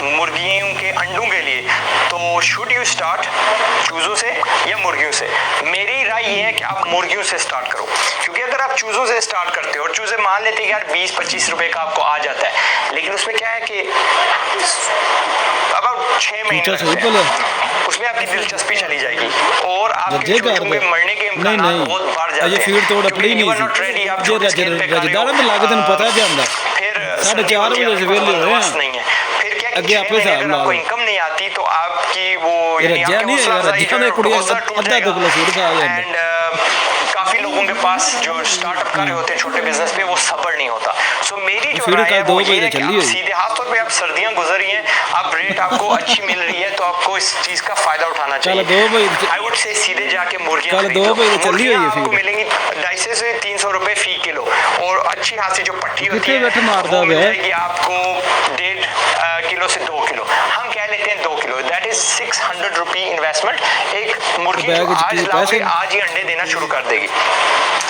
मुर्गियों के अंडों के लिए, तो शुड यू स्टार्ट चूज़ों से या मुर्गियों से? मेरी राय ये है कि आप मुर्गियों से स्टार्ट करो, क्योंकि अगर आप चूज़ों से स्टार्ट करते हो और चूज़े मान लेते हैं यार 20-25 रुपए का आपको आ जाता है, लेकिन उसमें क्या है कि अब 6 महीने लगते हैं, उसमें आपकी दिलचस्पी चली जाएगी और आपके चूज़ों के मरने के इम्कान बहुत बढ़ जाते हैं। फीड तोड़ अपनी नहीं सी आप छोटे स्केल पे कर रहे हो, में लागत पता जाता फिर 4:30 बजे से वेले हो हैं नहीं है, फिर क्या अगे आपे से अगर आपको इनकम नहीं आती तो आपकी वो यानी एंड काफी लोगों के पास जो स्टार्टअप कर रहे होते हैं छोटे बिजनेस पे, वो सब्र नहीं होता। सो मेरी जो राय है वो ये है कि आप सीधे हाथ तौर पे, आप सर्दियां गुजर रही हैं, अब रेट आपको अच्छी मिल रही है, तो आपको इस चीज का फायदा उठाना चाहिए। आई वुड से सीधे जाके मुर्गियां आपको मिलेंगी 250 से 300 रुपए फी किलो, और अच्छी हाथ से जो पट्टी होती है वो मिलेगी आपको 1.5 किलो से 2 किलो, हम कह लेते हैं 2 kilo, that is 600 rupee investment. एक मुर्गी जो आज लाओगे आज ही अंडे देना शुरू कर देगी।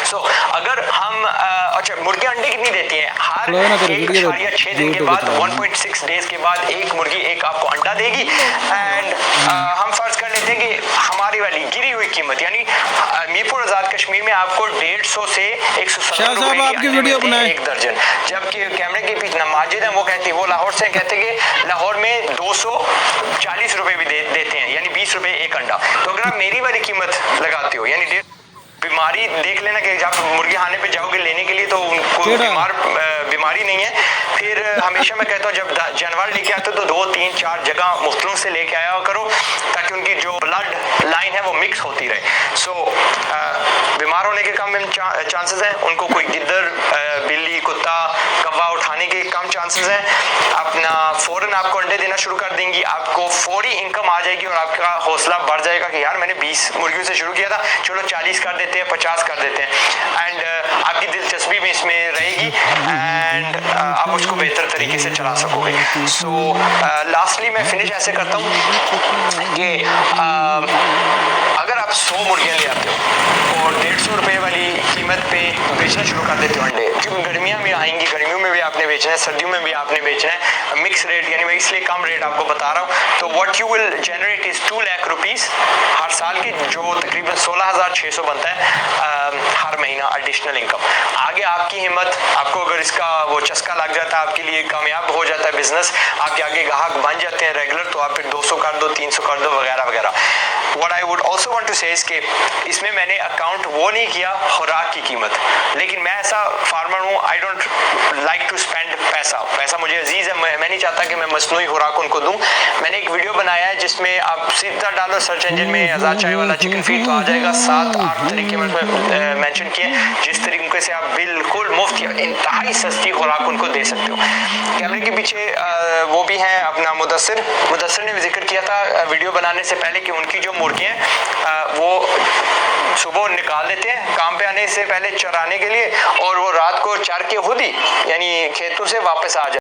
सो अगर हम अच्छा, मुर्गी अंडे कितनी देती हैं? हर 1.6 दिन के बाद 1.6 डेज के बाद एक मुर्गी एक आपको अंडा देगी। एंड हम फर्ज कर लेते हैं कि हमारी वाली गिरी हुई कीमत यानी मीरपुर आजाद कश्मीर में आपको 150 से 170 रुपए एक दर्जन, जबकि कैमरे के पीछे माजिद है वो कहती है, वो लाहौर से कहते हैं कि लाहौर में 240 रुपए भी देते हैं, यानी 20 रुपए एक अंडा। तो अगर आप मेरी वाली कीमत लगाते हो, यानी बीमारी देख लेना कि जब मुर्गी खाने पे जाओगे लेने के लिए तो उनको बीमारी नहीं है। फिर हमेशा मैं कहता हूँ जब जानवर लेके आते हो तो 2, 3, 4 जगह मुख्तलिफ से लेके आया करो, ताकि उनकी जो ब्लड लाइन है वो मिक्स होती रहे। सो बीमार होने के कम चांसेस हैं, उनको कोई गिद्दर, बिल्ली, कुत्ता, कौवा उठाने के कम चांसेस हैं। अपना फौरन आपको अंडे देना शुरू कर देंगी, आपको फौरी इनकम आ जाएगी और आपका हौसला बढ़ जाएगा कि यार मैंने 20 मुर्गियों से शुरू किया था, चलो 40 कर देते हैं, 50 कर देते हैं। एंड आपकी दिलचस्पी भी इसमें रहेगी एंड आप उसको बेहतर तरीके से चला सकोगे। सो लास्टली मैं फिनिश ऐसे करता हूँ कि अगर आप 100 मुर्गियाँ ले आते हो और 150 रुपये वाली कीमत पे बेचना शुरू कर देते हो अंडे, क्योंकि गर्मियाँ भी आएंगी, गर्मियों में भी आपने बेचना है, सर्दियों में भी आपने बेचना है, मिक्स रेट, यानी मैं इसलिए कम रेट आपको बता रहा हूँ। तो what you will generate is 2 lakh rupees हर साल की, जो तकरीबन 16,600 बनता है हर महीना एडिशनल इनकम। आगे आपकी हिम्मत, आपको अगर इसका वो चस्का लग जाता है, आपके लिए कामयाब हो जाता है बिजनेस, आपके आगे ग्राहक बन जाते हैं रेगुलर, तो आप फिर 200 कर दो, 300 कर दो, वगैरह वगैरह। What I would also want to say is के इसमें मैंने अकाउंट वो नहीं किया खुराक की कीमत, लेकिन मैं ऐसा फार्मर हूँ, I don't like to spend पैसा मुझे अजीज है, मैं नहीं चाहता कि मैं मसनूई खुराक उनको दूं। मैंने एक वीडियो बनाया है जिसमें आप सीधा डालो सर्च इंजन में आजाद चाय वाला चिकन फीड, तो आ जाएगा। 7-8 तरीके मैंने मेंशन किए जिस तरीके से आप बिल्कुल मुफ्त या इंतहाई सस्ती खुराक उनको दे सकते हो। कैमरे के पीछे वो भी हैं अपना मुदस्सिर ने भी जिक्र किया था वीडियो बनाने से पहले कि उनकी जो मुर्गियाँ वो सुबह निकाल देते हैं काम पे आने से पहले चराने के लिए, और वो रात को चर के खुद ही यानी खेतों से वापस आ जाए।